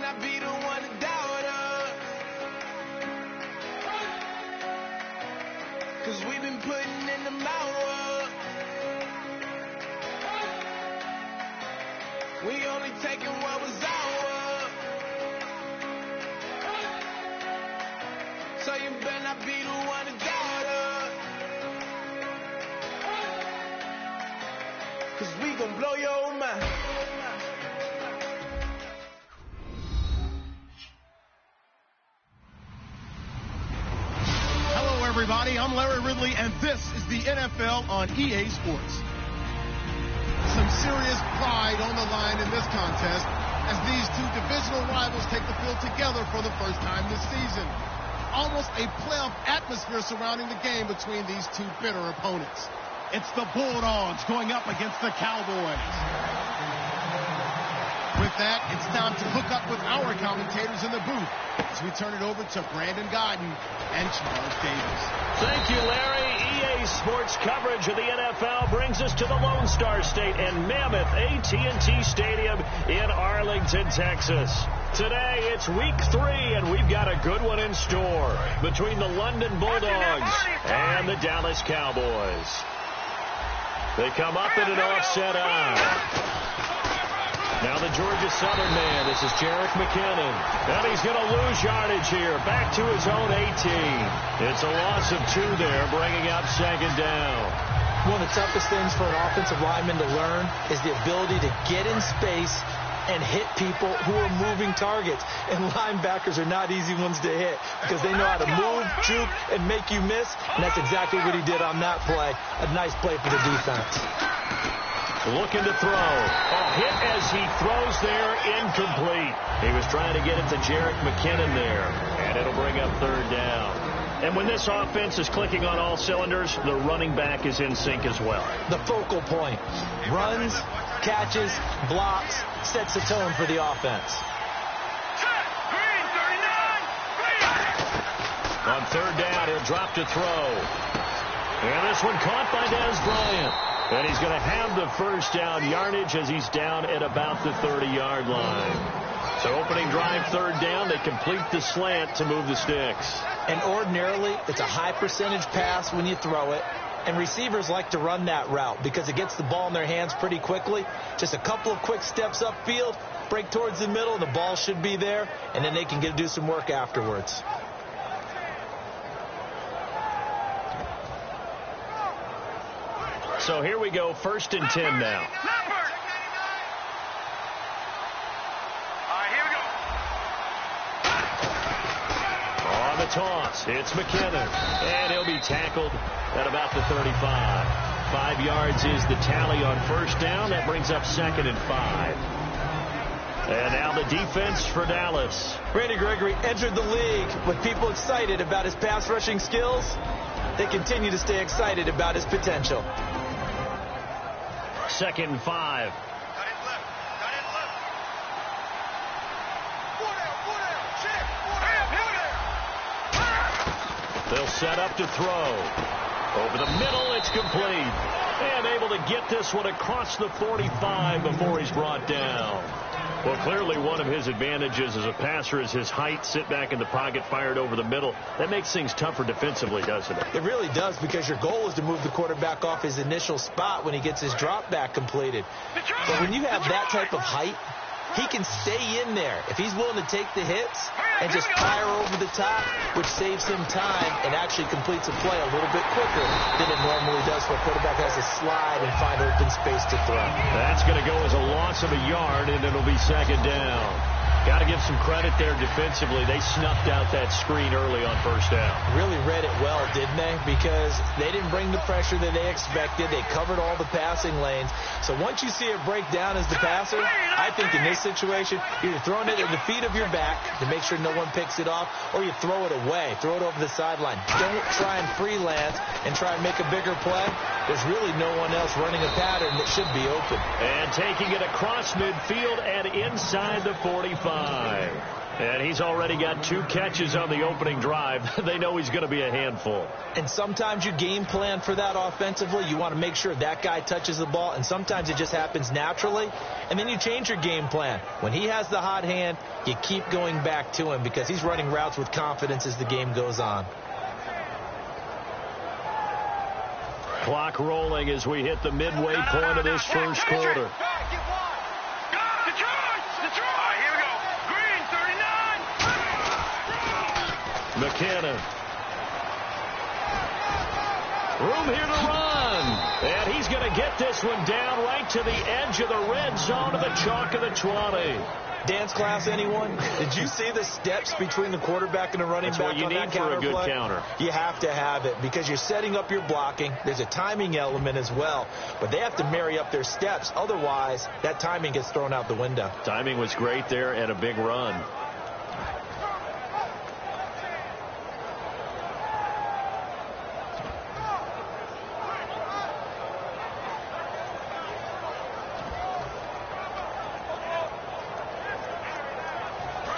not be the one to doubt us. 'Cause we've been putting in the hours. We only taking what was ours. So you better not be the one to doubt us. 'Cause we gon' blow your mind. Hello, everybody. I'm Larry Ridley, and this is the NFL on EA Sports. Some serious pride on the line in this contest as these two divisional rivals take the field together for the first time this season. Almost a playoff atmosphere surrounding the game between these two bitter opponents. It's the Bulldogs going up against the Cowboys. With that, it's time to hook up with our commentators in the booth as we turn it over to Brandon Godden and Charles Davis. Thank you, Larry. EA Sports coverage of the NFL brings us to the Lone Star State and Mammoth AT&T Stadium in Arlington, Texas. Today, it's week 3, and we've got a good one in store between the London Bulldogs and the Dallas Cowboys. They come up in an offset eye. Now the Georgia Southern man, this is Jerick McKinnon. And he's going to lose yardage here, back to his own 18. It's a loss of 2 there, bringing up second down. One of the toughest things for an offensive lineman to learn is the ability to get in space and hit people who are moving targets. And linebackers are not easy ones to hit because they know how to move, juke, and make you miss. And that's exactly what he did on that play. A nice play for the defense. Looking to throw. A hit as he throws there, incomplete. He was trying to get it to Jerick McKinnon there, and it'll bring up third down. And when this offense is clicking on all cylinders, the running back is in sync as well. The focal point. Runs, catches, blocks, sets the tone for the offense. On third down, he'll drop to throw. And this one caught by Dez Bryant. And he's going to have the first down yardage as he's down at about the 30-yard line. So opening drive, third down, they complete the slant to move the sticks. And ordinarily, it's a high percentage pass when you throw it. And receivers like to run that route because it gets the ball in their hands pretty quickly. Just a couple of quick steps upfield, break towards the middle, and the ball should be there. And then they can do some work afterwards. So here we go, 1st and 10 now. On the toss, it's McKinnon. And he'll be tackled at about the 35. 5 yards is the tally on first down. That brings up 2nd and 5. And now the defense for Dallas. Randy Gregory entered the league with people excited about his pass rushing skills. They continue to stay excited about his potential. 2nd and 5. They'll set up to throw. Over the middle, it's complete. And able to get this one across the 45 before he's brought down. Well, clearly one of his advantages as a passer is his height. Sit back in the pocket, fired over the middle. That makes things tougher defensively, doesn't it? It really does, because your goal is to move the quarterback off his initial spot when he gets his drop back completed. But when you have that type of height, he can stay in there if he's willing to take the hits and just fire over the top, which saves him time and actually completes a play a little bit quicker than it normally does when a quarterback has to slide and find open space to throw. That's going to go as a loss of a yard, and it'll be 2nd down. Got to give some credit there defensively. They snuffed out that screen early on first down. Really read it well, didn't they? Because they didn't bring the pressure that they expected. They covered all the passing lanes. So once you see it break down as the passer, I think in this situation, you're either throwing it at the feet of your back to make sure no one picks it off, or you throw it away. Throw it over the sideline. Don't try and freelance and try and make a bigger play. There's really no one else running a pattern that should be open. And taking it across midfield and inside the 45. And he's already got 2 catches on the opening drive. They know he's going to be a handful. And sometimes you game plan for that offensively. You want to make sure that guy touches the ball, and sometimes it just happens naturally. And then you change your game plan. When he has the hot hand, you keep going back to him because he's running routes with confidence as the game goes on. Clock rolling as we hit the midway point of this first quarter. McKinnon. Room here to run. And he's going to get this one down right to the edge of the red zone of the chalk of the 20. Dance class, anyone? Did you see the steps between the quarterback and the running back on that counter play? That's what you need for a good counter. You have to have it because you're setting up your blocking. There's a timing element as well, but they have to marry up their steps. Otherwise, that timing gets thrown out the window. Timing was great there and a big run.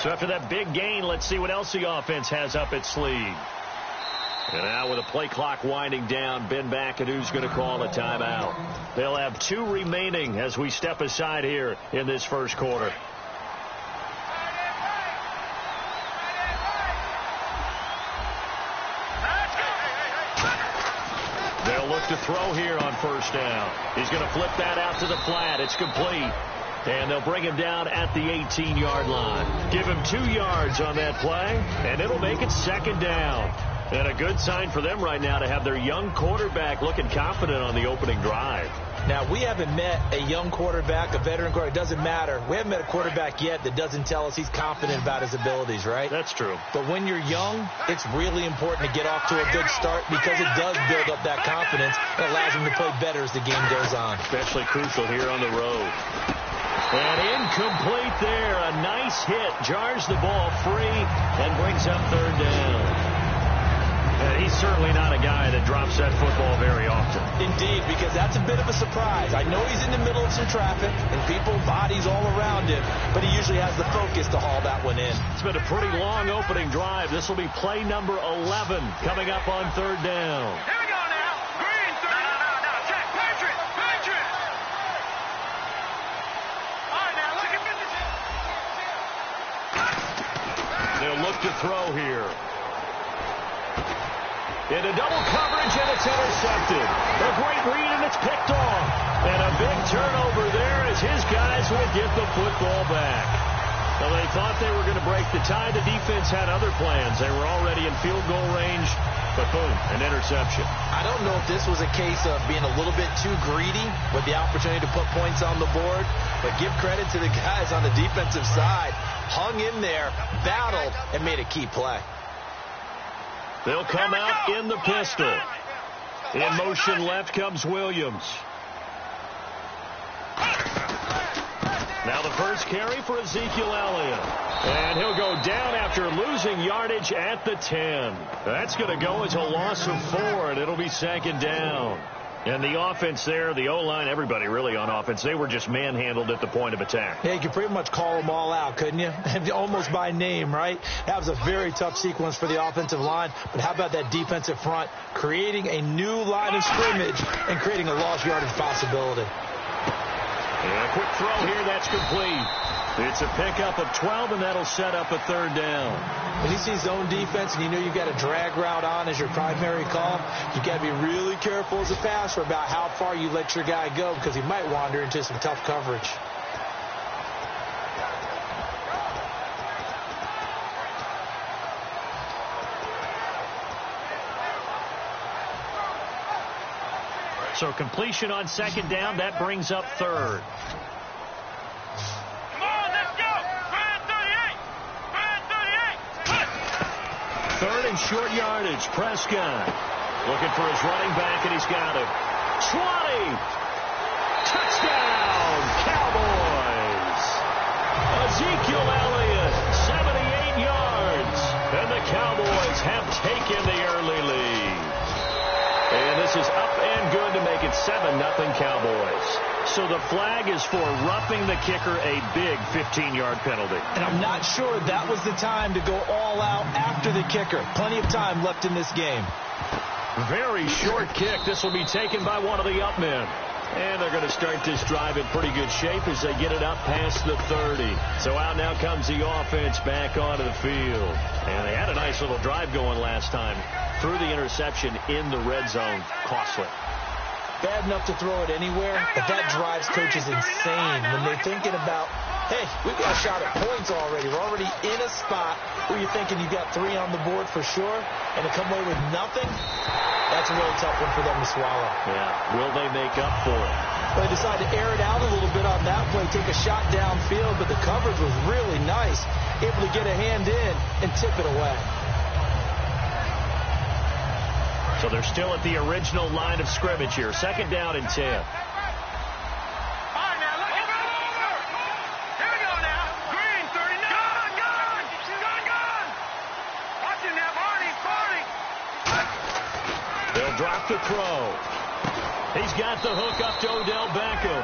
So after that big gain, let's see what else the offense has up its sleeve. And now with the play clock winding down, Ben McAdoo's going to call a timeout. They'll have 2 remaining as we step aside here in this first quarter. They'll look to throw here on first down. He's going to flip that out to the flat. It's complete. And they'll bring him down at the 18-yard line. Give him 2 yards on that play, and it'll make it second down. And a good sign for them right now to have their young quarterback looking confident on the opening drive. Now, we haven't met a young quarterback, a veteran quarterback. It doesn't matter. We haven't met a quarterback yet that doesn't tell us he's confident about his abilities, right? That's true. But when you're young, it's really important to get off to a good start because it does build up that confidence. It allows him to play better as the game goes on. Especially crucial here on the road. And incomplete there. A nice hit. Jars the ball free and brings up third down. And he's certainly not a guy that drops that football very often. Indeed, because that's a bit of a surprise. I know he's in the middle of some traffic and people, bodies all around him, but he usually has the focus to haul that one in. It's been a pretty long opening drive. This will be play number 11 coming up on third down. Here we go now. Green. No. Check. Patriot. All right, now look at this. They'll look to throw here. Into double coverage, and it's intercepted. A great read, and it's picked off. And a big turnover there as his guys would get the football back. Well, they thought they were going to break the tie. The defense had other plans. They were already in field goal range, but boom, an interception. I don't know if this was a case of being a little bit too greedy with the opportunity to put points on the board, but give credit to the guys on the defensive side. Hung in there, battled, and made a key play. They'll come out in the pistol. In motion left comes Williams. Now the first carry for Ezekiel Elliott. And he'll go down after losing yardage at the 10. That's going to go as a loss of 4, and it'll be second down. And the offense there, the O-line, everybody really on offense, they were just manhandled at the point of attack. Yeah, you could pretty much call them all out, couldn't you? Almost by name, right? That was a very tough sequence for the offensive line. But how about that defensive front creating a new line of scrimmage and creating a lost yardage possibility? And a quick throw here, that's complete. It's a pickup of 12, and that'll set up a third down. When you see zone defense and you know you've got a drag route on as your primary call, you got to be really careful as a passer about how far you let your guy go because he might wander into some tough coverage. So completion on second down, that brings up third. Third and short yardage. Prescott looking for his running back, and he's got it. 20. Touchdown, Cowboys. Ezekiel Elliott, 78 yards. And the Cowboys have taken the early lead. And this is up and good to make it It's 7-0 Cowboys. So the flag is for roughing the kicker, a big 15-yard penalty. And I'm not sure that was the time to go all out after the kicker. Plenty of time left in this game. Very short kick. This will be taken by one of the up men. And they're going to start this drive in pretty good shape as they get it up past the 30. So out now comes the offense back onto the field. And they had a nice little drive going last time. Through the interception in the red zone. Costly. Bad enough to throw it anywhere, but that drives coaches insane when they're thinking about, hey, we've got a shot at points already. We're already in a spot where you're thinking you've got 3 on the board for sure, and to come away with nothing, that's a really tough one for them to swallow. Yeah, will they make up for it? They decided to air it out a little bit on that play, take a shot downfield, but the coverage was really nice, able to get a hand in and tip it away. So they're still at the original line of scrimmage here. 2nd down and 10. All right, now, look at over. Here we go now. Green, 39. Gun. Watch him now, Barney. They'll drop the throw. He's got the hook up to Odell Beckham.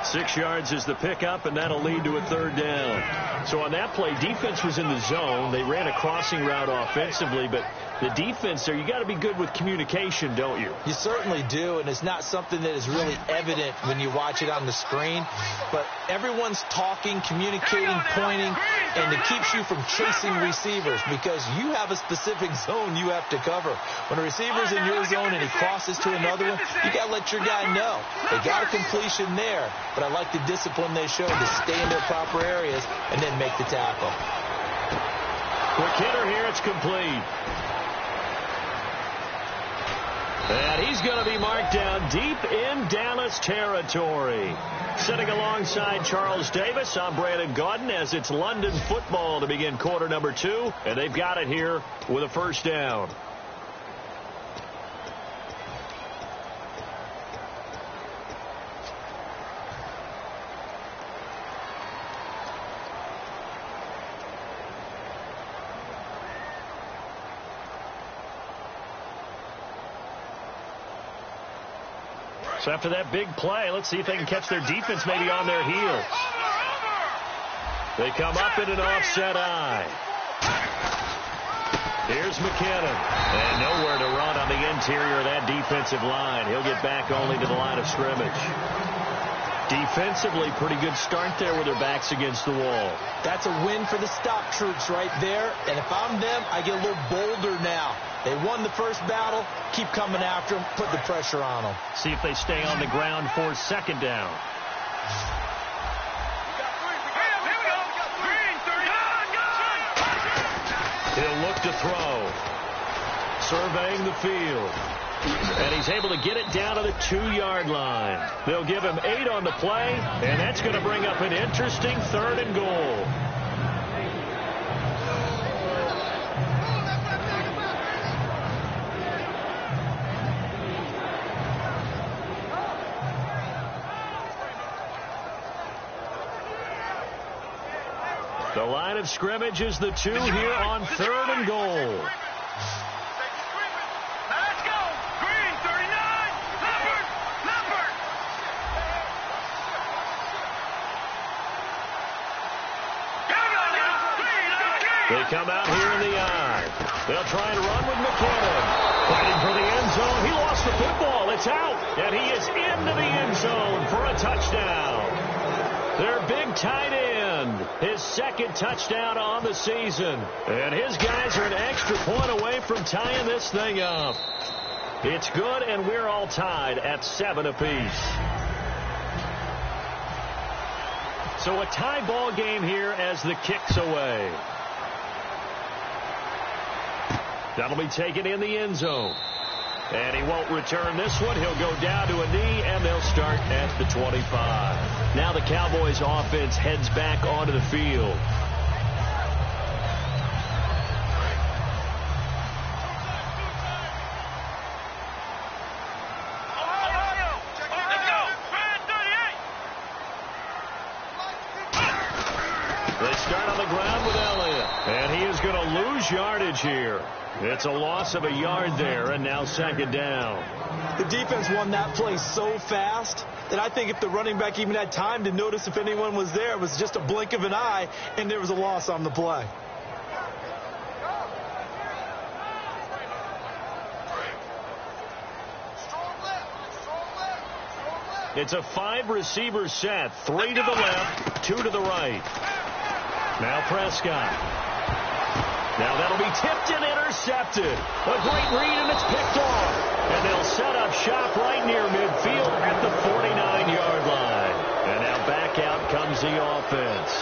6 yards is the pickup, and that'll lead to a 3rd down. So on that play, defense was in the zone. They ran a crossing route offensively, but the defense there, you got to be good with communication, don't you? You certainly do, and it's not something that is really evident when you watch it on the screen. But everyone's talking, communicating, pointing, and it keeps you from chasing receivers because you have a specific zone you have to cover. When a receiver's in your zone and he crosses to another one, you got to let your guy know. They got a completion there, but I like the discipline they showed to stay in their proper areas and then make the tackle. Quick hitter here, it's complete. And he's going to be marked down deep in Dallas territory. Sitting alongside Charles Davis, I'm Brandon Gaudin as it's London football to begin quarter number 2. And they've got it here with a 1st down. So after that big play, let's see if they can catch their defense maybe on their heels. They come up in an offset eye. Here's McKinnon. And nowhere to run on the interior of that defensive line. He'll get back only to the line of scrimmage. Defensively, pretty good start there with their backs against the wall. That's a win for the stock troops right there. And if I'm them, I get a little bolder now. They won the first battle. Keep coming after them. Put the pressure on them. See if they stay on the ground for 2nd down. He'll look to throw. Surveying the field. And he's able to get it down to the 2-yard line. They'll give him 8 on the play, and that's going to bring up an interesting 3rd and goal. The line of scrimmage is the 2 here on 3rd and goal. They come out here in the eye. They'll try and run with McKinnon. Fighting for the end zone. He lost the football. It's out. And he is into the end zone for a touchdown. Their big tight end. His 2nd touchdown on the season. And his guys are an extra point away from tying this thing up. It's good, and we're all tied at 7 apiece. So a tie ball game here as the kick's away. That'll be taken in the end zone. And he won't return this one. He'll go down to a knee, and they'll start at the 25. Now the Cowboys offense heads back onto the field. They start on the ground with Elliott. And he is going to lose yardage here. It's a loss of a yard there, and now 2nd down. The defense won that play so fast that I think if the running back even had time to notice if anyone was there, it was just a blink of an eye, and there was a loss on the play. It's a 5-receiver set. 3 to the left, 2 to the right. Now Prescott. Now that'll be tipped and intercepted. A great read, and it's picked off. And they'll set up shop right near midfield at the 49-yard line. And now back out comes the offense.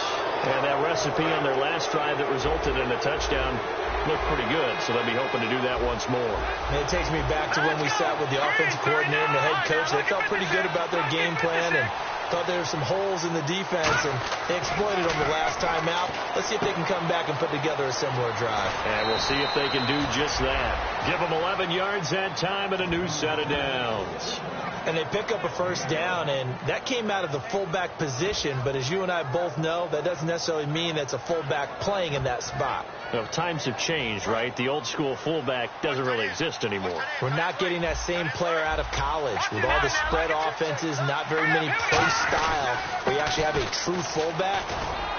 And that recipe on their last drive that resulted in a touchdown looked pretty good, so they'll be hoping to do that once more. And it takes me back to when we sat with the offensive coordinator and the head coach. They felt pretty good about their game plan and thought there were some holes in the defense, and they exploited them the last time out. Let's see if they can come back and put together a similar drive. And we'll see if they can do just that. Give them 11 yards that time and a new set of downs. And they pick up a first down, and that came out of the fullback position. But as you and I both know, that doesn't necessarily mean that's a fullback playing in that spot. Well, times have changed, right? The old school fullback doesn't really exist anymore. We're not getting that same player out of college. With all the spread offenses, not very many pro style, where you actually have a true fullback.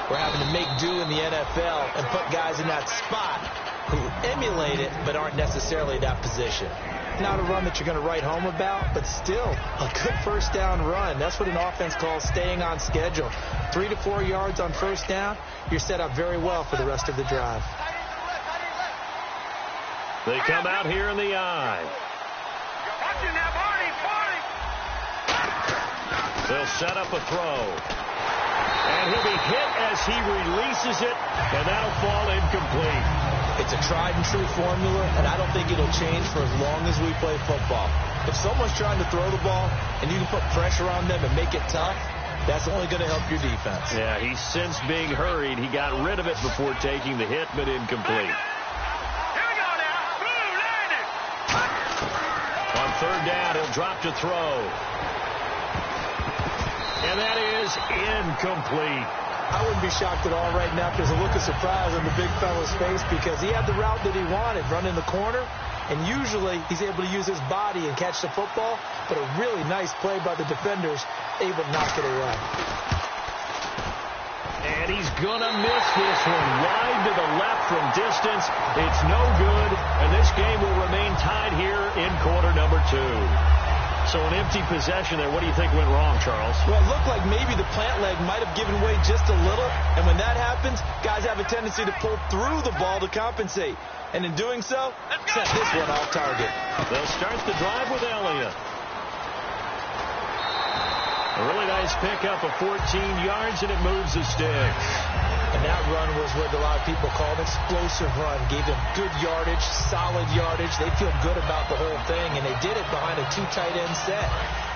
We're having to make do in the NFL and put guys in that spot who emulate it but aren't necessarily that position. Not a run that you're going to write home about, but still a good first down run. That's what an offense calls staying on schedule. 3 to 4 yards on first down, you're set up very well for the rest of the drive. They come out here in the eye. Watching that body. They'll set up a throw. And he'll be hit as he releases it, and that'll fall incomplete. It's a tried-and-true formula, and I don't think it'll change for as long as we play football. If someone's trying to throw the ball and you can put pressure on them and make it tough, that's only going to help your defense. Yeah, he's since being hurried. He got rid of it before taking the hit, but incomplete. Here we go now. Boom, landed. On third down, he'll drop to throw. And that is incomplete. I wouldn't be shocked at all right now if there's a look of surprise on the big fella's face because he had the route that he wanted, running the corner, and usually he's able to use his body and catch the football, but a really nice play by the defenders, able to knock it away. And he's going to miss this one wide to the left from distance. It's no good, and this game will remain tied here in quarter number 2. So an empty possession there. What do you think went wrong, Charles? Well, it looked like maybe the plant leg might have given way just a little. And when that happens, guys have a tendency to pull through the ball to compensate. And in doing so, set this one off target. They'll start the drive with Elliott. A really nice pickup of 14 yards, and it moves the sticks. And that run was what a lot of people call an explosive run. Gave them good yardage, solid yardage. They feel good about the whole thing, and they did it behind a 2 tight end set.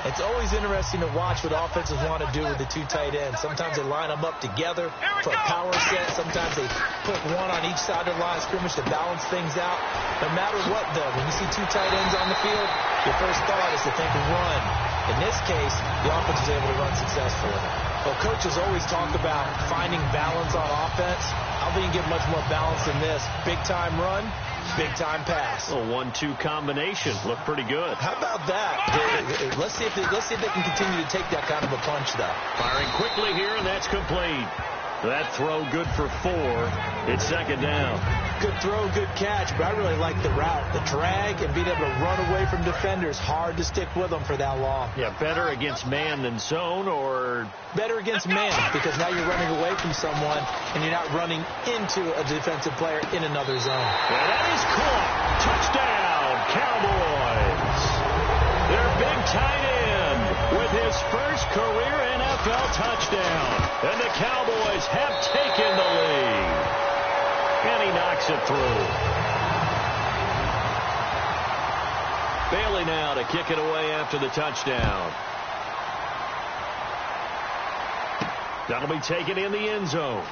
It's always interesting to watch what offenses want to do with the 2 tight ends. Sometimes they line them up together for a power set. Sometimes they put one on each side of the line of scrimmage to balance things out. No matter what, though, when you see 2 tight ends on the field, your first thought is to think run. In this case, the offense was able to run successfully. Well, coaches always talk about finding balance on offense. I don't think you can get much more balance than this. Big-time run, big-time pass. A 1-2 combination. Looked pretty good. How about that? Let's see if they can continue to take that kind of a punch, though. Firing quickly here, and that's complete. That throw good for 4. It's second down. Good throw, good catch, but I really like the route, the drag, and being able to run away from defenders. Hard to stick with them for that long. Yeah, better against man than zone, or... Better against man, because now you're running away from someone, and you're not running into a defensive player in another zone. Yeah, that is caught. Touchdown, Cowboys. Their big tight end with his first career NFL touchdown. And the Cowboys have taken the lead. And he knocks it through. Bailey now to kick it away after the touchdown. That'll be taken in the end zone.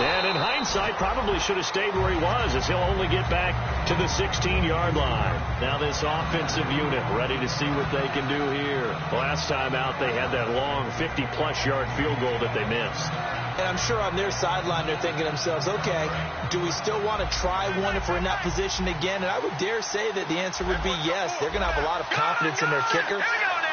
And in hindsight, probably should have stayed where he was, as he'll only get back to the 16-yard line. Now this offensive unit ready to see what they can do here. Last time out, they had that long 50-plus yard field goal that they missed. And I'm sure on their sideline they're thinking to themselves, okay, do we still want to try one if we're in that position again? And I would dare say that the answer would be yes. They're going to have a lot of confidence in their kicker.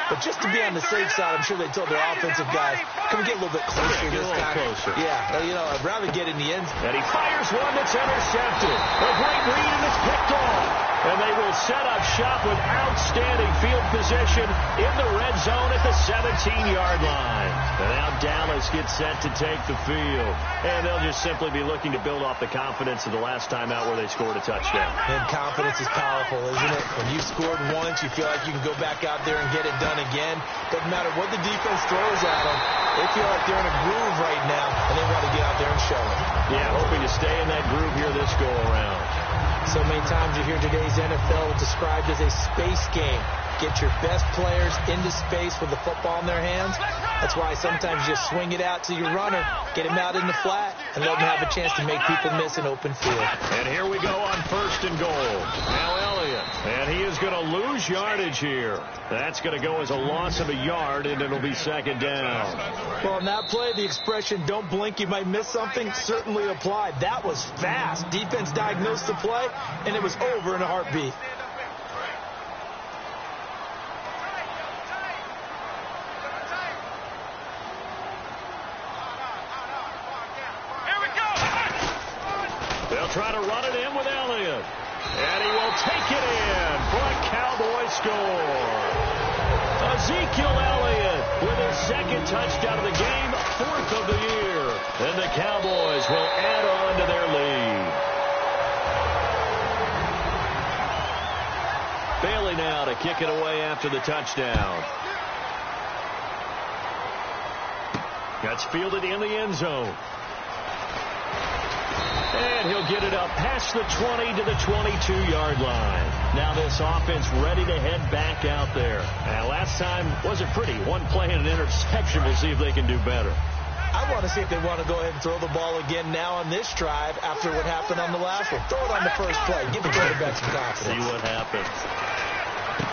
But just to be on the safe side, I'm sure they told their offensive guys, can we get a little bit closer this time? Closer. Yeah, you know, I'd rather get in the end zone. And he fires one that's intercepted. A great read, and it's picked off. And they will set up shop with outstanding field position in the red zone at the 17-yard line. And now Dallas gets set to take the field. And they'll just simply be looking to build off the confidence of the last time out where they scored a touchdown. And confidence is powerful, isn't it? When you've scored once, you feel like you can go back out there and get it done again. Doesn't matter what the defense throws at them. They feel like they're in a groove right now, and they want to get out there and show it. Yeah, hoping to stay in that groove here this go-around. So many times you hear today's NFL described as a space game. Get your best players into space with the football in their hands. That's why sometimes you just swing it out to your runner, get him out in the flat, and let him have a chance to make people miss an open field. And here we go on 1st and goal. Now Elliott. And he is going to lose yardage here. That's going to go as a loss of a yard, and it'll be 2nd down. Well, on that play, the expression, don't blink, you might miss something, certainly applied. That was fast. Defense diagnosed the play, and it was over in a heartbeat. They'll try to run it in with Elliott. And he will take it in for a Cowboy score. Ezekiel Elliott with his 2nd touchdown of the game, 4th of the year. And the Cowboys will add on to their lead. Bailey now to kick it away after the touchdown. That's fielded in the end zone. And he'll get it up past the 20 to the 22-yard line. Now this offense ready to head back out there. And last time wasn't pretty. One play and an interception. We'll see if they can do better. I want to see if they want to go ahead and throw the ball again now on this drive after what happened on the last one. Throw it on the first play. Give the quarterback some confidence. See what happens.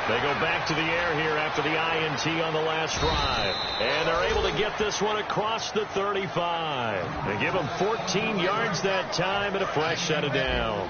They go back to the air here after the INT on the last drive. And they're able to get this one across the 35. They give him 14 yards that time and a fresh set of downs.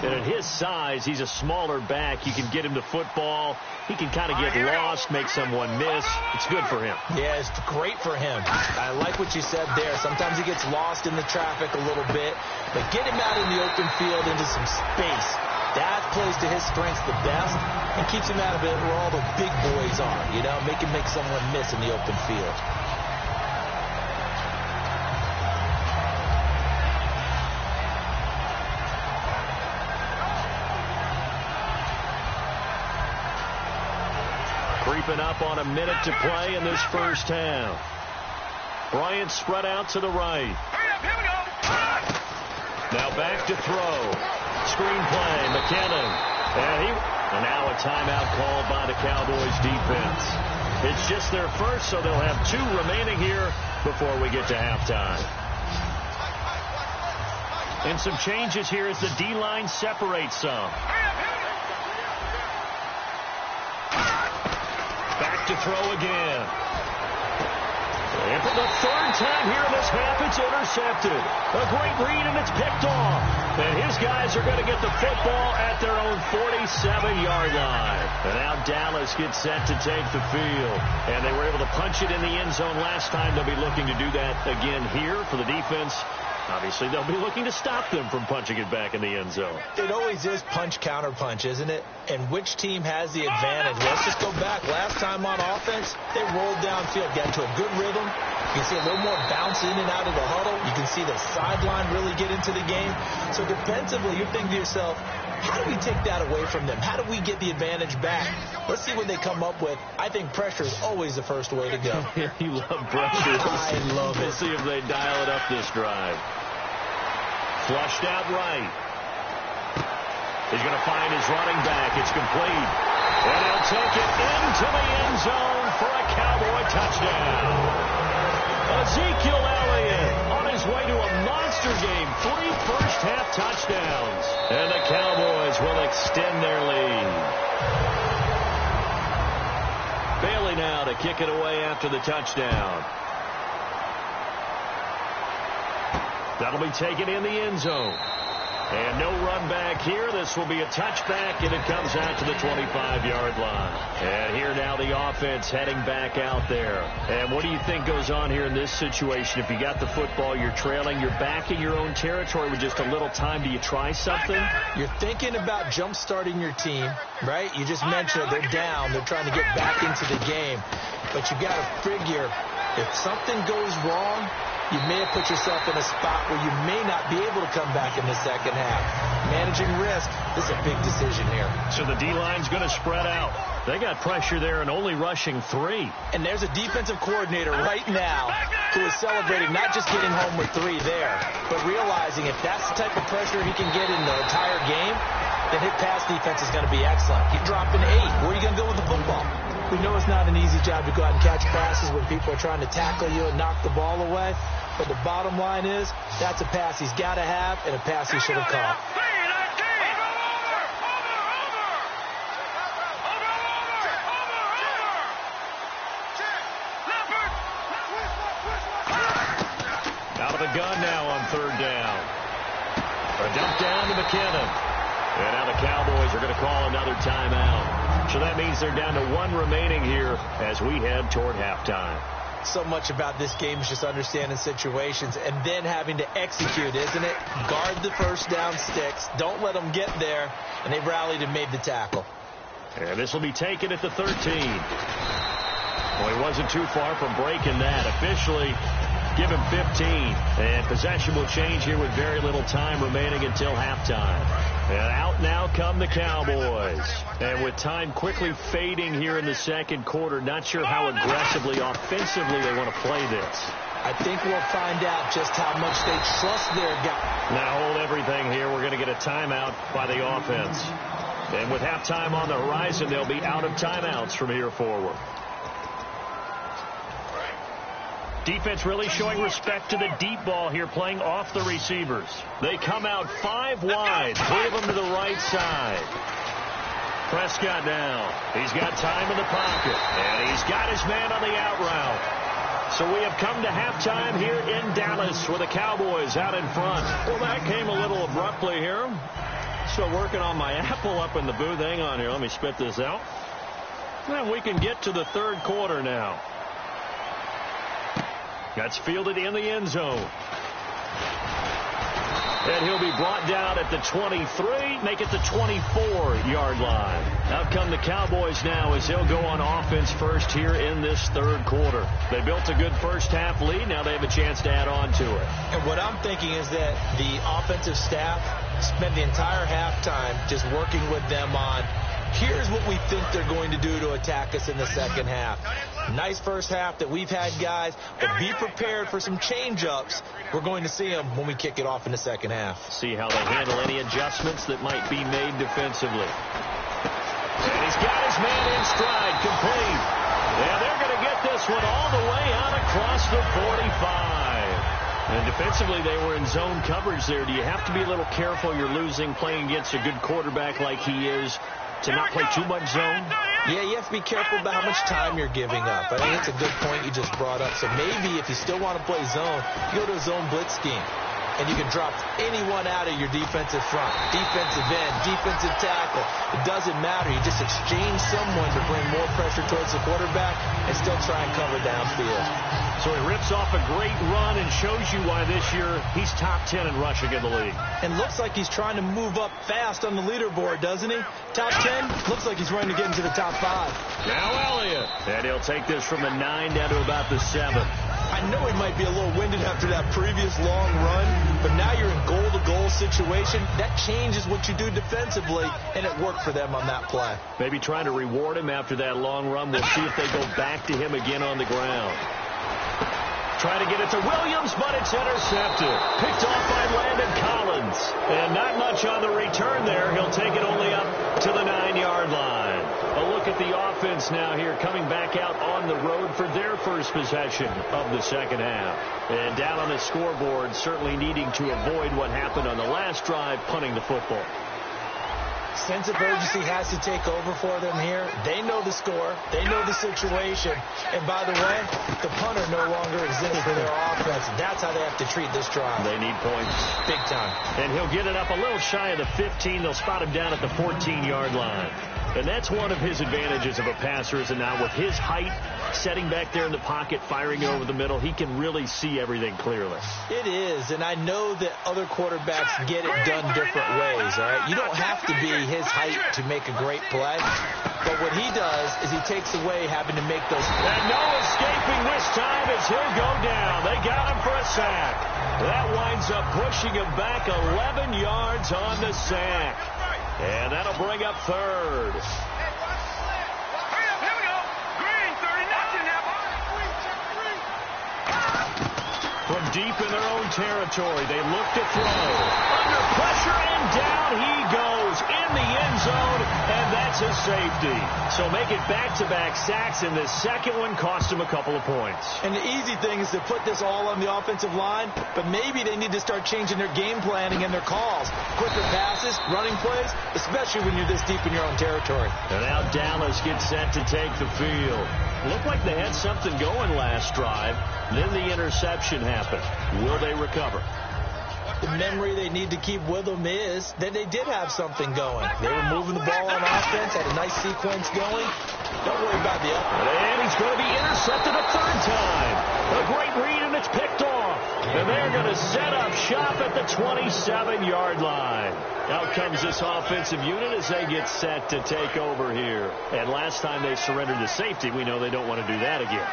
And at his size, he's a smaller back. You can get him to football. He can kind of get lost, make someone miss. It's good for him. Yeah, it's great for him. I like what you said there. Sometimes he gets lost in the traffic a little bit. But get him out in the open field into some space. That plays to his strengths the best and keeps him out of it where all the big boys are, you know, make him make someone miss in the open field. Creeping up on a minute to play in this first half. Bryant spread out to the right. Now back to throw. Screen play, McKinnon. And now a timeout called by the Cowboys defense. It's just their first, so they'll have 2 remaining here before we get to halftime. And some changes here as the D-line separates some. Back to throw again. And for the 3rd time here in this half, it's intercepted. A great read, and it's picked off. And his guys are going to get the football at their own 47-yard line. And now Dallas gets set to take the field. And they were able to punch it in the end zone last time. They'll be looking to do that again here for the defense. Obviously, they'll be looking to stop them from punching it back in the end zone. It always is punch-counter-punch, isn't it? And which team has the advantage? Let's just go back. Last time on offense, they rolled downfield, got into a good rhythm. You can see a little more bounce in and out of the huddle. You can see the sideline really get into the game. So defensively, you're thinking to yourself, how do we take that away from them? How do we get the advantage back? Let's see what they come up with. I think pressure is always the first way to go. You love pressure. I love it. We'll see if they dial it up this drive. Flushed out right. He's going to find his running back. It's complete. And he'll take it into the end zone for a Cowboy touchdown. Ezekiel Elliott on his way to a monster Pacer game. 3 first-half touchdowns. And the Cowboys will extend their lead. Bailey now to kick it away after the touchdown. That'll be taken in the end zone. And no run back here. This will be a touchback, and it comes out to the 25-yard line. And here now the offense heading back out there. And what do you think goes on here in this situation? If you got the football, you're trailing, you're back in your own territory with just a little time. Do you try something? You're thinking about jump-starting your team, right? You just mentioned it. They're down. They're trying to get back into the game. But you got to figure if something goes wrong, you may have put yourself in a spot where you may not be able to come back in the second half. Managing risk, this is a big decision here. So the D-line's going to spread out. They got pressure there and only rushing 3. And there's a defensive coordinator right now who is celebrating not just getting home with 3 there, but realizing if that's the type of pressure he can get in the entire game, then his pass defense is going to be excellent. He's dropping 8. Where are you going to go with the football? We know it's not an easy job to go out and catch passes when people are trying to tackle you and knock the ball away. But the bottom line is, that's a pass he's got to have and a pass he should have caught. Out of the gun now on 3rd down. A dump down to McKinnon. And now the Cowboys are going to call another timeout. So that means they're down to 1 remaining here as we head toward halftime. So much about this game is just understanding situations and then having to execute, isn't it? Guard the first down sticks. Don't let them get there. And they've rallied and made the tackle. And this will be taken at the 13. Well, he wasn't too far from breaking that. Officially, give him 15. And possession will change here with very little time remaining until halftime. And out now come the Cowboys. And with time quickly fading here in the second quarter, not sure how aggressively, offensively they want to play this. I think we'll find out just how much they trust their guy. Now hold everything here. We're going to get a timeout by the offense. And with halftime on the horizon, they'll be out of timeouts from here forward. Defense really showing respect to the deep ball here, playing off the receivers. They come out 5 wide, 3 of them to the right side. Prescott now. He's got time in the pocket, and he's got his man on the out route. So we have come to halftime here in Dallas with the Cowboys out in front. Well, that came a little abruptly here. Still working on my apple up in the booth. Hang on here. Let me spit this out. And we can get to the 3rd quarter now. That's fielded in the end zone. And he'll be brought down at the 23, make it the 24-yard line. Out come the Cowboys now as they'll go on offense first here in this 3rd quarter. They built a good first-half lead. Now they have a chance to add on to it. And what I'm thinking is that the offensive staff spent the entire halftime just working with them on, here's what we think they're going to do to attack us in the second half. Nice first half that we've had, guys, but be prepared for some change-ups. We're going to see them when we kick it off in the second half. See how they handle any adjustments that might be made defensively. And he's got his man in stride, complete. And they're going to get this one all the way out across the 45. And defensively, they were in zone coverage there. Do you have to be a little careful? You're losing, playing against a good quarterback like he is, to not play too much zone? Yeah, you have to be careful about how much time you're giving up. I think it's a good point you just brought up. So maybe if you still want to play zone, you go to a zone blitz scheme. And you can drop anyone out of your defensive front, defensive end, defensive tackle. It doesn't matter. You just exchange someone to bring more pressure towards the quarterback and still try and cover downfield. So he rips off a great run and shows you why this year he's top 10 in rushing in the league. And looks like he's trying to move up fast on the leaderboard, doesn't he? Top 10, looks like he's running to get into the top 5. Now Elliott. And he'll take this from the 9 down to about the 7. I know he might be a little winded after that previous long run, but now you're in goal-to-goal situation. That changes what you do defensively, and it worked for them on that play. Maybe trying to reward him after that long run. We'll see if they go back to him again on the ground. Trying to get it to Williams, but it's intercepted. Picked off by Landon Collins. And not much on the return there. He'll take it only up to the 9-yard line. A look at the offense now here, coming back out on the road for their first possession of the second half. And down on the scoreboard, certainly needing to avoid what happened on the last drive, punting the football. Sense of urgency has to take over for them here. They know the score. They know the situation. And by the way, the punter no longer exists for their offense. That's how they have to treat this drive. They need points. Big time. And he'll get it up a little shy of the 15. They'll spot him down at the 14-yard line. And that's one of his advantages of a passer, is that now with his height, setting back there in the pocket, firing it over the middle, he can really see everything clearly. It is, and I know that other quarterbacks get it done different ways, all right? You don't have to be his height to make a great play, but what he does is he takes away having to make those. And no escaping this time as he'll go down. They got him for a sack. That winds up pushing him back 11 yards on the sack. And that'll bring up third. Hurry up, here we go. Green, 30, nothing now. From deep in their own territory, they look to throw. Under pressure, and down he goes in the end zone, and that's a safety. So make it back-to-back sacks, and the second one cost him a couple of points. And the easy thing is to put this all on the offensive line, but maybe they need to start changing their game planning and their calls. Quicker passes, running plays, especially when you're this deep in your own territory. And now Dallas gets set to take the field. Looked like they had something going last drive. Then the interception happened. Will they recover? The memory they need to keep with them is that they did have something going. They were moving the ball on offense, had a nice sequence going. Don't worry about the up. And he's going to be intercepted a third time. A great read, and it's picked off. And they're going to set up shop at the 27-yard line. Out comes this offensive unit as they get set to take over here. And last time they surrendered to safety, we know they don't want to do that again.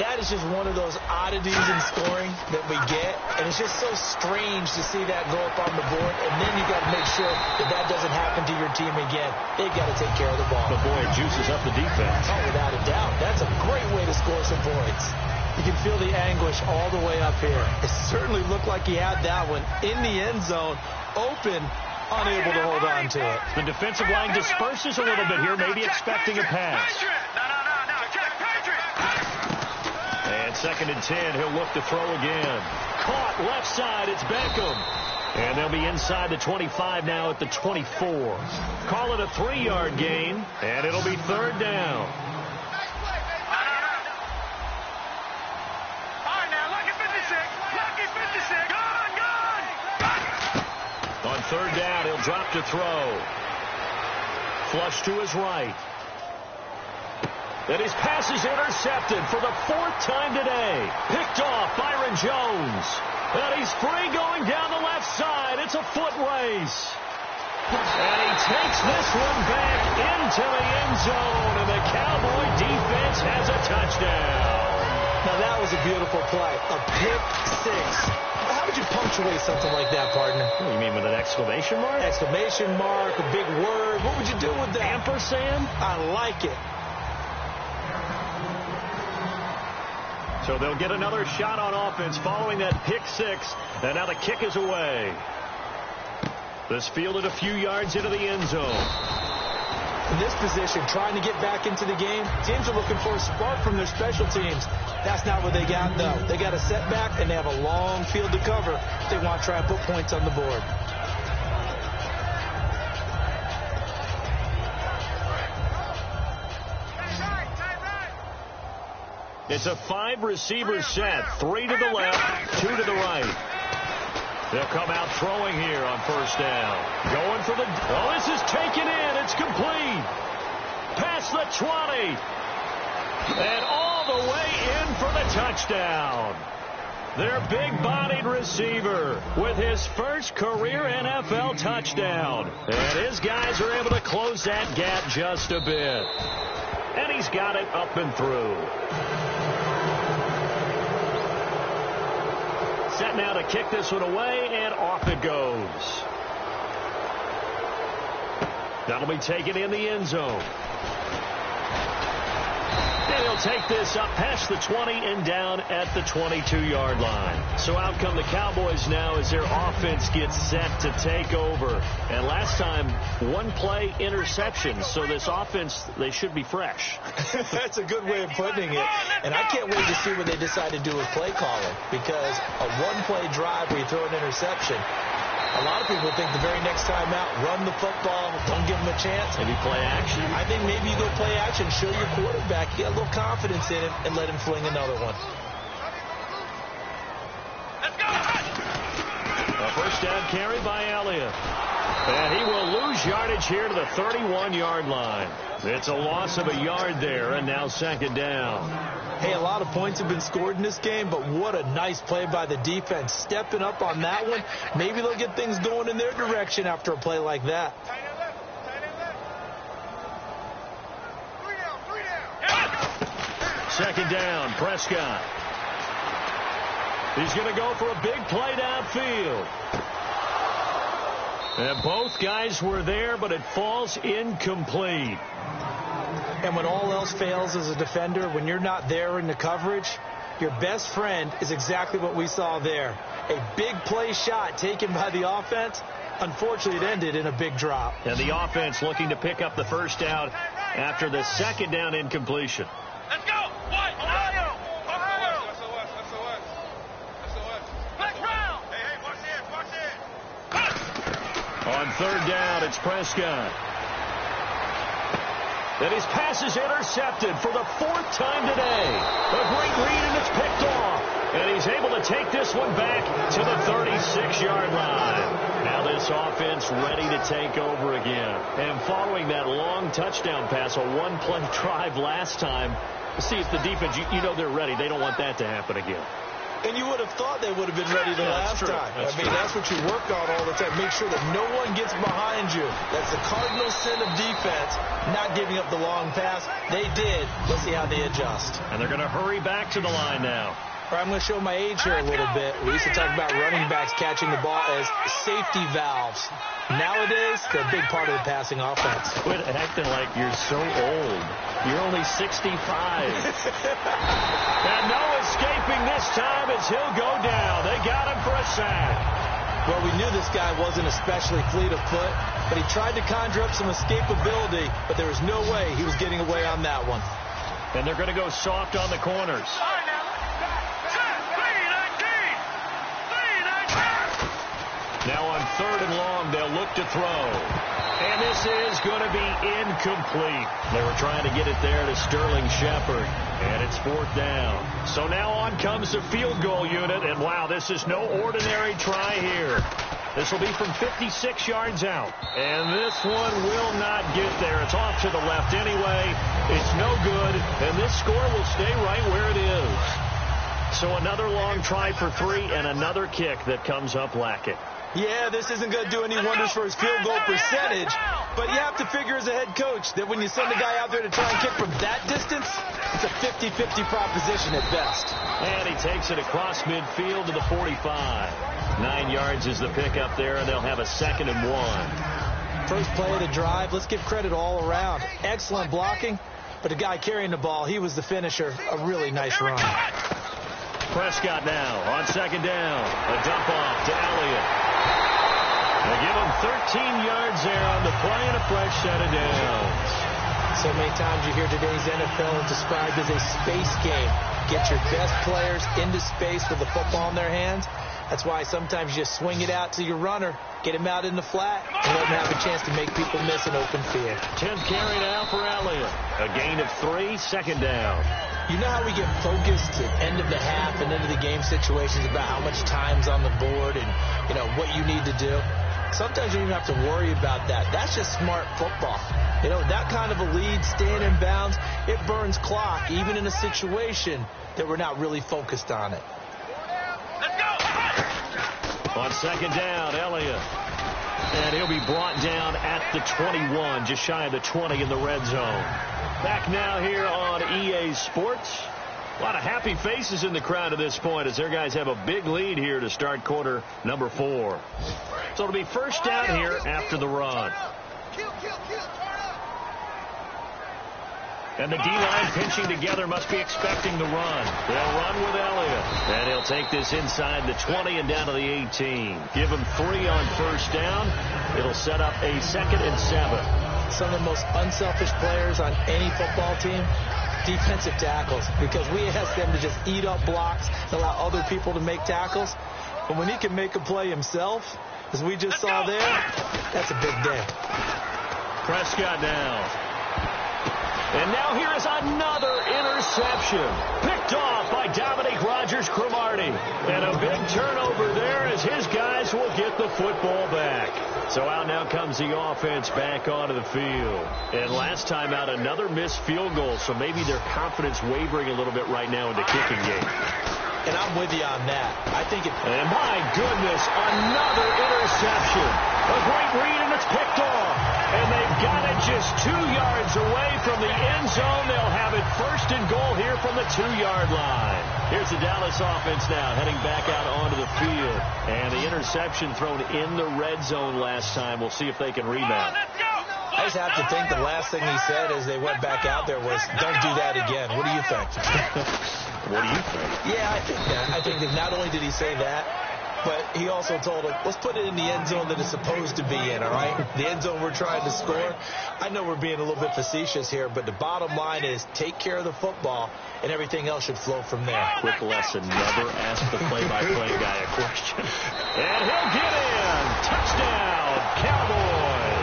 That is just one of those oddities in scoring that we get, and it's just so strange to see that go up on the board, and then you got to make sure that that doesn't happen to your team again. They got to take care of the ball. But boy, it juices up the defense. Oh, without a doubt. That's a great way to score some points. You can feel the anguish all the way up here. It certainly looked like he had that one in the end zone, open, unable to hold on to it. The defensive line disperses a little bit here, maybe expecting a pass. And 2nd and 10, he'll look to throw again. Caught left side, it's Beckham. And they'll be inside the 25 now at the 24. Call it a 3-yard gain, and it'll be 3rd down. All right, now, lucky 56. Gone. On 3rd down, he'll drop to throw. Flush to his right. And his pass is intercepted for the 4th time today. Picked off Byron Jones. And he's free going down the left side. It's a foot race. And he takes this one back into the end zone. And the Cowboy defense has a touchdown. Now that was a beautiful play. A pick six. How would you punctuate something like that, partner? What do you mean, with an exclamation mark? Exclamation mark, a big word. What would you do with that? Ampersand? I like it. So they'll get another shot on offense following that pick six. And now the kick is away. This fielded a few yards into the end zone. In this position, trying to get back into the game, teams are looking for a spark from their special teams. That's not what they got, though. They got a setback, and they have a long field to cover if they want to try and put points on the board. It's a 5-receiver set. 3 to the left, 2 to the right. They'll come out throwing here on 1st down. Going for the... Oh, this is taken in. It's complete. Past the 20. And all the way in for the touchdown. Their big-bodied receiver with his first career NFL touchdown. And his guys are able to close that gap just a bit. And he's got it up and through. Set now to kick this one away, and off it goes. That'll be taken in the end zone. And he'll take this up past the 20 and down at the 22-yard line. So out come the Cowboys now as their offense gets set to take over. And last time, one play interception. So this offense, they should be fresh. That's a good way of putting it. And I can't wait to see what they decide to do with play calling, because a one-play drive where you throw an interception, a lot of people think the very next time out, run the football, don't give them a chance. Maybe play action. I think maybe you go play action, show your quarterback, get a little confidence in him, and let him fling another one. Let's go! A first down carry by Elliott. And he will lose yardage here to the 31-yard line. It's a loss of a yard there, and now second down. Hey, a lot of points have been scored in this game, but what a nice play by the defense. Stepping up on that one. Maybe they'll get things going in their direction after a play like that. Second down, Prescott. He's going to go for a big play downfield. And both guys were there, but it falls incomplete. And when all else fails as a defender, when you're not there in the coverage, your best friend is exactly what we saw there. A big play shot taken by the offense. Unfortunately, it ended in a big drop. And the offense looking to pick up the first down after the second down incompletion. Let's go! What? Ohio! Ohio! Let's round! Hey, watch this! On third down, it's Prescott. And his pass is intercepted for the fourth time today. A great read, and it's picked off. And he's able to take this one back to the 36-yard line. Now this offense ready to take over again. And following that long touchdown pass, a one-play drive last time, see if the defense, you know they're ready. They don't want that to happen again. And you would have thought they would have been ready the last time. That's what you work on all the time. Make sure that no one gets behind you. That's the cardinal sin of defense, not giving up the long pass. They did. Let's see how they adjust. And they're going to hurry back to the line now. I'm going to show my age here a little bit. We used to talk about running backs catching the ball as safety valves. Nowadays, they're a big part of the passing offense. Quit acting like you're so old. You're only 65. And no escaping this time as he'll go down. They got him for a sack. Well, we knew this guy wasn't especially fleet of foot, but he tried to conjure up some escapability, but there was no way he was getting away on that one. And they're going to go soft on the corners. Now on third and long, they'll look to throw. And this is going to be incomplete. They were trying to get it there to Sterling Shepard. And it's fourth down. So now on comes the field goal unit. And wow, this is no ordinary try here. This will be from 56 yards out. And this one will not get there. It's off to the left anyway. It's no good. And this score will stay right where it is. So another long try for three and another kick that comes up lacking. Yeah, this isn't going to do any wonders for his field goal percentage, but you have to figure as a head coach that when you send a guy out there to try and kick from that distance, it's a 50-50 proposition at best. And he takes it across midfield to the 45. 9 yards is the pickup there, and they'll have a 2nd and 1. First play of the drive, let's give credit all around. Excellent blocking, but the guy carrying the ball, he was the finisher. A really nice run. Prescott now on second down. A dump off to Elliott. They give him 13 yards there on the play and a fresh set of downs. So many times you hear today's NFL described as a space game. Get your best players into space with the football in their hands. That's why sometimes you just swing it out to your runner, get him out in the flat, and let him have a chance to make people miss an open field. 10th carry now for Elliott. A gain of 3, second down. You know how we get focused at end of the half and into the game situations about how much time's on the board and, you know, what you need to do? Sometimes you don't even have to worry about that. That's just smart football. You know, that kind of a lead, staying in bounds, it burns clock, even in a situation that we're not really focused on it. Let's go! On second down, Elliott. And he'll be brought down at the 21, just shy of the 20 in the red zone. Back now here on EA Sports. A lot of happy faces in the crowd at this point as their guys have a big lead here to start quarter number 4. So it'll be first down here after the run. And the D-line pinching together must be expecting the run. They'll run with Elliott. And he'll take this inside the 20 and down to the 18. Give him 3 on first down. It'll set up a 2nd and 7. Some of the most unselfish players on any football team, defensive tackles, because we ask them to just eat up blocks and allow other people to make tackles. But when he can make a play himself, as we just saw there, that's a big day. Prescott now. And now here is another interception. Picked off by Dominique Rodgers-Cromartie. And a big turnover there as his guys will get the football back. So out now comes the offense back onto the field. And last time out, another missed field goal. So maybe their confidence wavering a little bit right now in the kicking game. And I'm with you on that. I think it... And my goodness, another interception. A great read, and it's picked off. And they've got it just 2 yards away from the end zone. They'll have it 1st and goal here from the 2-yard line. Here's the Dallas offense now heading back out onto the field. And the interception thrown in the red zone last time. We'll see if they can rebound. I just have to think the last thing he said as they went back out there was, don't do that again. What do you think? What do you think? Yeah, I think that. I think that not only did he say that, but he also told him, let's put it in the end zone that it's supposed to be in, all right? The end zone we're trying to score. I know we're being a little bit facetious here, but the bottom line is take care of the football, and everything else should flow from there. Quick lesson, never ask the play-by-play guy a question. And he'll get in. Touchdown, Cowboys.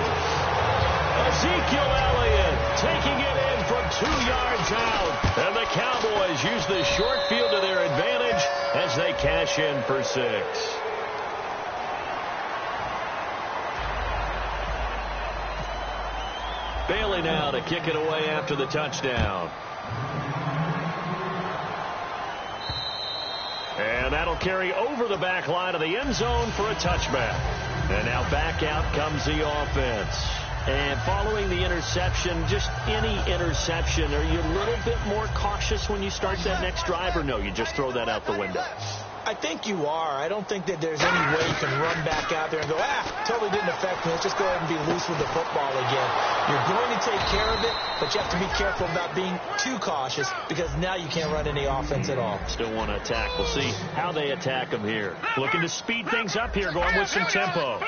Ezekiel Elliott taking it in from 2 yards out. And the Cowboys use the short field to their advantage as they cash in for 6. Bailey now to kick it away after the touchdown. And that'll carry over the back line of the end zone for a touchback. And now back out comes the offense. And following the interception, just any interception, are you a little bit more cautious when you start that next drive, or no, you just throw that out the window? I think you are. I don't think that there's any way you can run back out there and go, totally didn't affect me. Let's just go ahead and be loose with the football again. You're going to take care of it, but you have to be careful about being too cautious because now you can't run any offense at all. Still want to attack. We'll see how they attack them here. Looking to speed things up here, going with some tempo.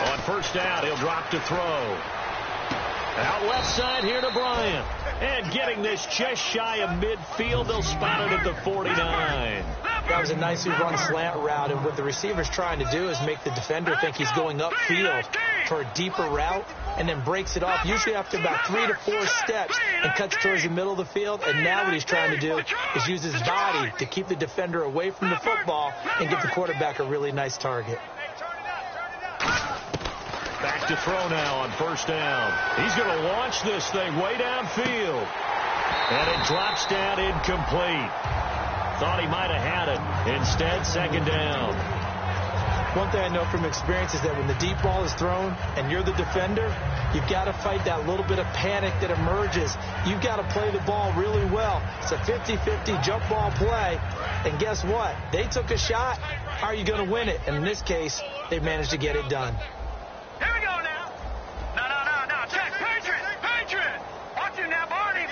On first down, he'll drop to throw. Out left side here to Bryant. And getting this just shy of midfield, they'll spot it at the 49. That was a nicely run slant route, and what the receiver's trying to do is make the defender think he's going upfield for a deeper route, and then breaks it off, usually after about 3 to 4 steps, and cuts towards the middle of the field. And now what he's trying to do is use his body to keep the defender away from the football and give the quarterback a really nice target. Back to throw now on first down. He's going to launch this thing way downfield. And it drops down incomplete. Thought he might have had it. Instead, second down. One thing I know from experience is that when the deep ball is thrown and you're the defender, you've got to fight that little bit of panic that emerges. You've got to play the ball really well. It's a 50-50 jump ball play. And guess what? They took a shot. How are you going to win it? And in this case, they managed to get it done. Here we go now. No. Check. Patriot. Watch him now, Barney.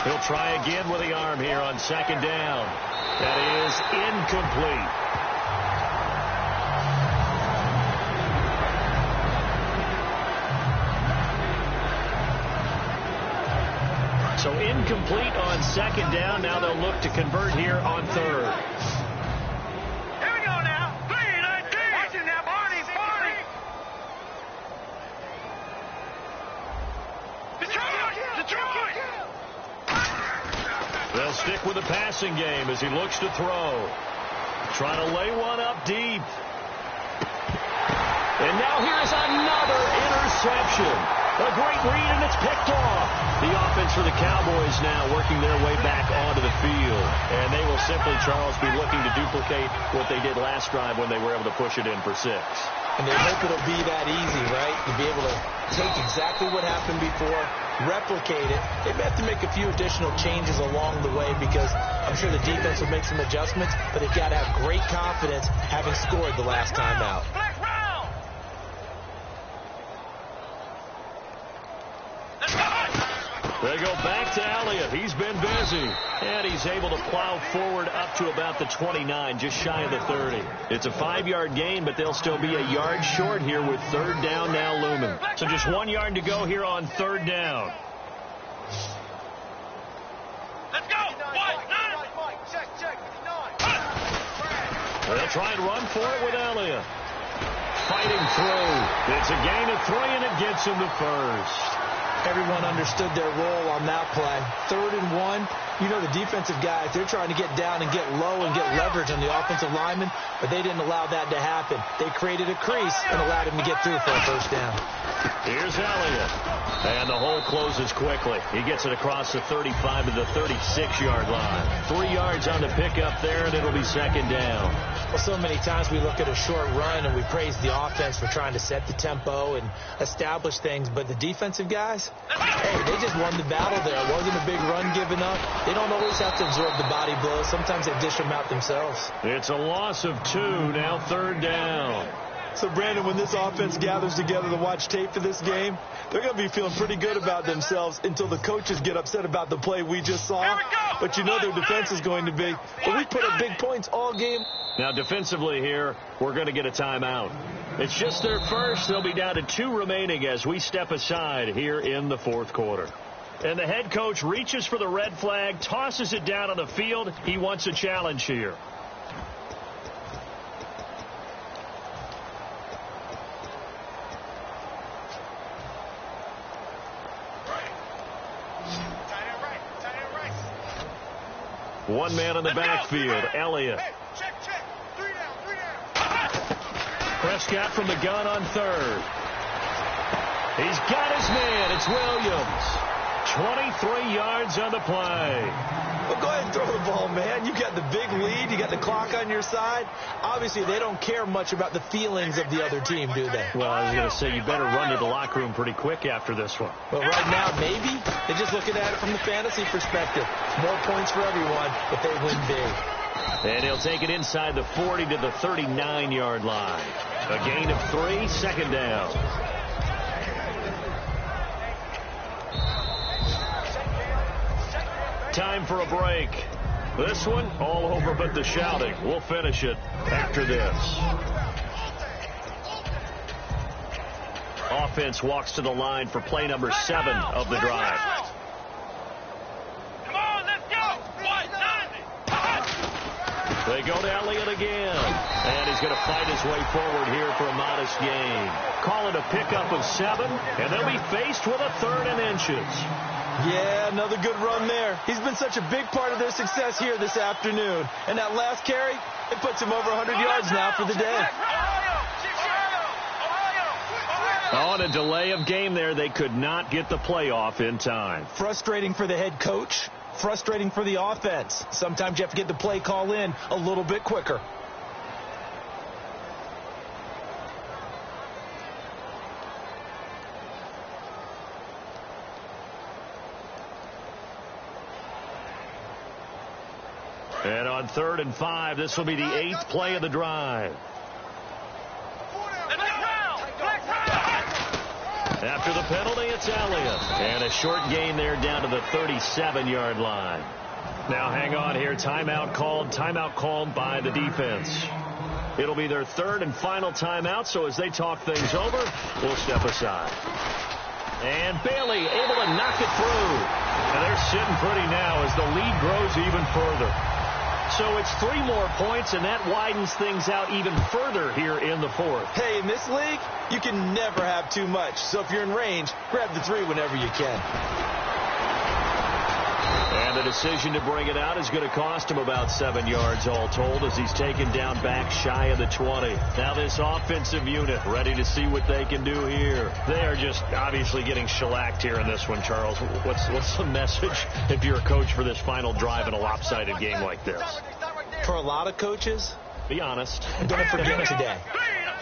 He'll try again with the arm here on second down. That is incomplete. So incomplete on second down. Now they'll look to convert here on third. Here we go now. Watch him now, Barney. Detroit. They'll stick with the passing game as he looks to throw. Trying to lay one up deep. And now here's another interception. A great read, and it's picked off. The offense for the Cowboys now working their way back onto the field. And they will simply, Charles, be looking to duplicate what they did last drive when they were able to push it in for 6. And they hope it'll be that easy, right? To be able to take exactly what happened before, replicate it. They may have to make a few additional changes along the way because I'm sure the defense will make some adjustments, but they've got to have great confidence having scored the last time out. They go back to Elliott. He's been busy. And he's able to plow forward up to about the 29, just shy of the 30. It's a 5-yard gain, but they'll still be a yard short here with third down now looming. So just 1 yard to go here on third down. Let's go. They'll try and run for it with Elliott. Fighting through. It's a gain of 3, and it gets him to first. Everyone understood their role on that play. 3rd and 1. You know the defensive guys, they're trying to get down and get low and get leverage on the offensive lineman, but they didn't allow that to happen. They created a crease and allowed him to get through for a first down. Here's Elliott. And the hole closes quickly. He gets it across the 35 to the 36-yard line. 3 yards on the pickup there, and it'll be second down. Well, so many times we look at a short run and we praise the offense for trying to set the tempo and establish things, but the defensive guys, hey, they just won the battle there. It wasn't a big run given up. They don't always have to absorb the body blows. Sometimes they dish them out themselves. It's a loss of 2, now third down. So, Brandon, when this offense gathers together to watch tape for this game, they're going to be feeling pretty good about themselves until the coaches get upset about the play we just saw. But you know their defense is going to be, but we put up big points all game. Now, defensively here, we're going to get a timeout. It's just their first. They'll be down to 2 remaining as we step aside here in the fourth quarter. And the head coach reaches for the red flag, tosses it down on the field. He wants a challenge here. One man in the backfield, Elliott. Check. 3 down. Prescott from the gun on third. He's got his man. It's Williams. 23 yards on the play. Well, go ahead and throw the ball, man. You got the big lead. You got the clock on your side. Obviously, they don't care much about the feelings of the other team, do they? Well, I was going to say, you better run to the locker room pretty quick after this one. Well, right now, maybe. They're just looking at it from the fantasy perspective. More points for everyone if they win big. And he'll take it inside the 40 to the 39-yard line. A gain of 3, second down. Time for a break. This one, all over but the shouting. We'll finish it after this. Offense walks to the line for play number 7 of the drive. Come on, let's go. They go to Elliott again. And he's going to fight his way forward here for a modest gain. Call it a pickup of 7, and they'll be faced with a 3rd and inches. Yeah, another good run there. He's been such a big part of their success here this afternoon. And that last carry, it puts him over 100 yards now for the day. On a delay of game there, they could not get the playoff in time. Frustrating for the head coach, frustrating for the offense. Sometimes you have to get the play call in a little bit quicker. And on 3rd and 5, this will be the 8th play of the drive. After the penalty, it's Elliott. And a short gain there down to the 37-yard line. Now hang on here. Timeout called by the defense. It'll be their 3rd and final timeout, so as they talk things over, we'll step aside. And Bailey able to knock it through. And they're sitting pretty now as the lead grows even further. So it's 3 more points, and that widens things out even further here in the 4th. Hey, in this league, you can never have too much. So if you're in range, grab the 3 whenever you can. And the decision to bring it out is going to cost him about 7 yards all told as he's taken down back shy of the 20. Now this offensive unit ready to see what they can do here. They are just obviously getting shellacked here in this one, Charles. What's the message if you're a coach for this final drive in a lopsided game like this? For a lot of coaches, be honest. Don't forget today.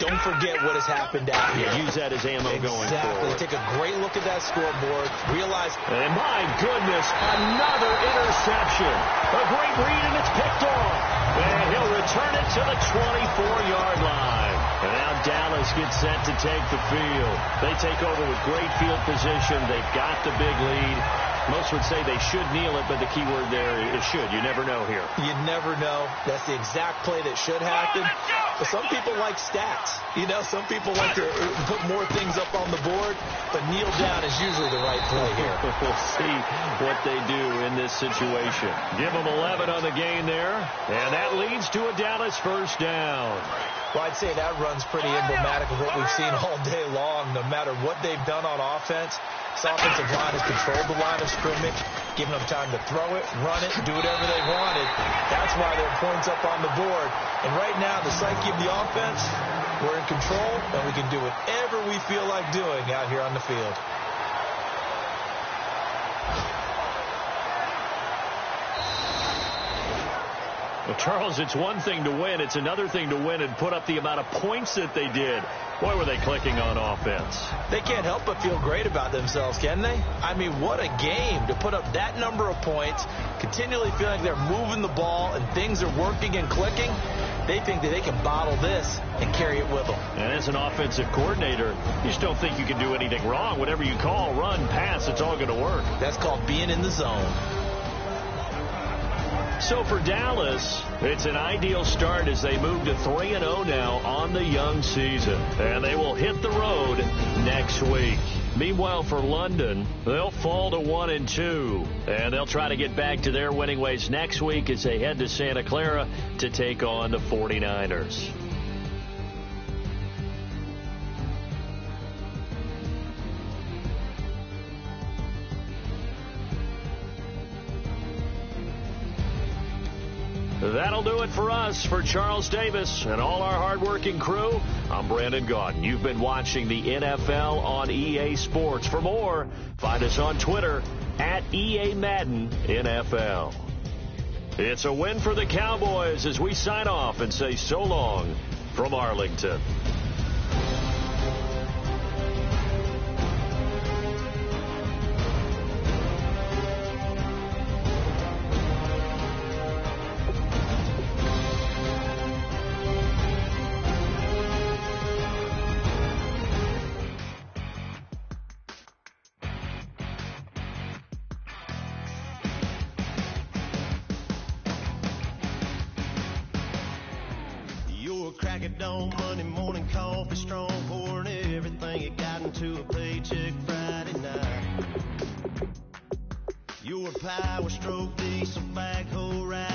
Don't forget what has happened out here. Use that as ammo going forward. Take a great look at that scoreboard. Realize. And my goodness, another interception. A great read, and it's picked off. And he'll return it to the 24-yard line. And now Dallas gets set to take the field. They take over with great field position. They've got the big lead. Most would say they should kneel it, but the key word there is should. You never know here. You never know. That's the exact play that should happen. But some people like stats. You know, some people like to put more things up on the board, but kneel down is usually the right play here. We'll see what they do in this situation. Give them 11 on the game there, and that leads to a Dallas first down. Well, I'd say that run's pretty emblematic of what we've seen all day long. No matter what they've done on offense, this offensive line has controlled the line of scrimmage, giving them time to throw it, run it, do whatever they wanted. That's why there are points up on the board. And right now, the psyche of the offense, we're in control, and we can do whatever we feel like doing out here on the field. Well, Charles, it's one thing to win. It's another thing to win and put up the amount of points that they did. Boy, were they clicking on offense. They can't help but feel great about themselves, can they? I mean, what a game to put up that number of points, continually feeling like they're moving the ball and things are working and clicking. They think that they can bottle this and carry it with them. And as an offensive coordinator, you just don't think you can do anything wrong. Whatever you call, run, pass, it's all going to work. That's called being in the zone. So for Dallas, it's an ideal start as they move to 3-0 now on the young season. And they will hit the road next week. Meanwhile, for London, they'll fall to 1-2. And they'll try to get back to their winning ways next week as they head to Santa Clara to take on the 49ers. That'll do it for us. For Charles Davis and all our hardworking crew, I'm Brandon Gaudin. You've been watching the NFL on EA Sports. For more, find us on Twitter at EA Madden NFL. It's a win for the Cowboys as we sign off and say so long from Arlington. Crack it on Monday morning, coffee strong, pouring everything you got into a paycheck Friday night. Your power stroke diesel backhoe ride.